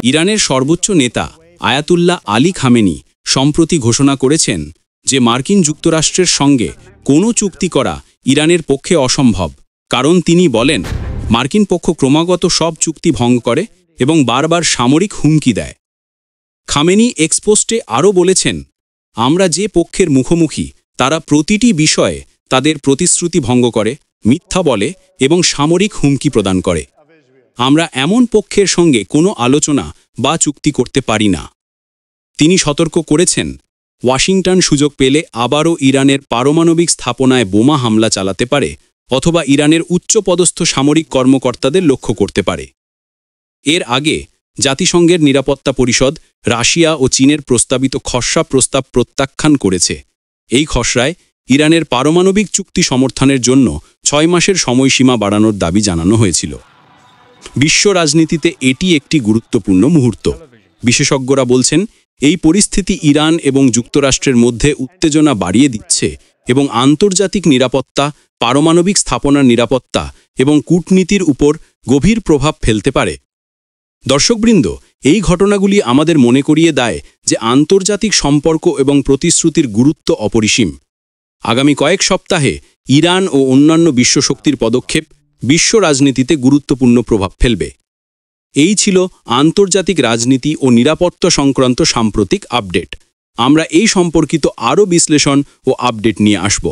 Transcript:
ইরানের সর্বোচ্চ নেতা আয়াতুল্লাহ আলী খামেনি সম্প্রতি ঘোষণা করেছেন যে মার্কিন যুক্তরাষ্ট্রের সঙ্গে কোনো চুক্তি করা ইরানের পক্ষে অসম্ভব, কারণ তিনি বলেন মার্কিন পক্ষ ক্রমাগত সব চুক্তি ভঙ্গ করে এবং বারবার সামরিক হুমকি দেয়। খামেনি এক্সপোস্টে আরও বলেছেন, আমরা যে পক্ষের মুখোমুখি তারা প্রতিটি বিষয়ে তাদের প্রতিশ্রুতি ভঙ্গ করে, মিথ্যা বলে এবং সামরিক হুমকি প্রদান করে। আমরা এমন পক্ষের সঙ্গে কোনো আলোচনা বা চুক্তি করতে পারি না। তিনি সতর্ক করেছেন, ওয়াশিংটন সুযোগ পেলে আবারও ইরানের পারমাণবিক স্থাপনায় বোমা হামলা চালাতে পারে অথবা ইরানের উচ্চপদস্থ সামরিক কর্মকর্তাদের লক্ষ্য করতে পারে। এর আগে জাতিসংঘের নিরাপত্তা পরিষদ রাশিয়া ও চীনের প্রস্তাবিত খসড়া প্রস্তাব প্রত্যাখ্যান করেছে। এই খসড়ায় ইরানের পারমাণবিক চুক্তি সমর্থনের জন্য 6 মাসের সময়সীমা বাড়ানোর দাবি জানানো হয়েছিল। বিশ্ব রাজনীতিতে এটি একটি গুরুত্বপূর্ণ মুহূর্ত। বিশেষজ্ঞরা বলছেন, এই পরিস্থিতি ইরান এবং যুক্তরাষ্ট্রের মধ্যে উত্তেজনা বাড়িয়ে দিচ্ছে এবং আন্তর্জাতিক নিরাপত্তা, পারমাণবিক স্থাপনার নিরাপত্তা এবং কূটনীতির উপর গভীর প্রভাব ফেলতে পারে। দর্শকবৃন্দ, এই ঘটনাগুলি আমাদের মনে করিয়ে দেয় যে আন্তর্জাতিক সম্পর্ক এবং প্রতিশ্রুতির গুরুত্ব অপরিসীম। আগামী কয়েক সপ্তাহে ইরান ও অন্যান্য বিশ্বশক্তির পদক্ষেপ বিশ্ব রাজনীতিতে গুরুত্বপূর্ণ প্রভাব ফেলবে। এই ছিল আন্তর্জাতিক রাজনীতি ও নিরাপত্তা সংক্রান্ত সাম্প্রতিক আপডেট। আমরা এই সম্পর্কিত আরও বিশ্লেষণ ও আপডেট নিয়ে আসব।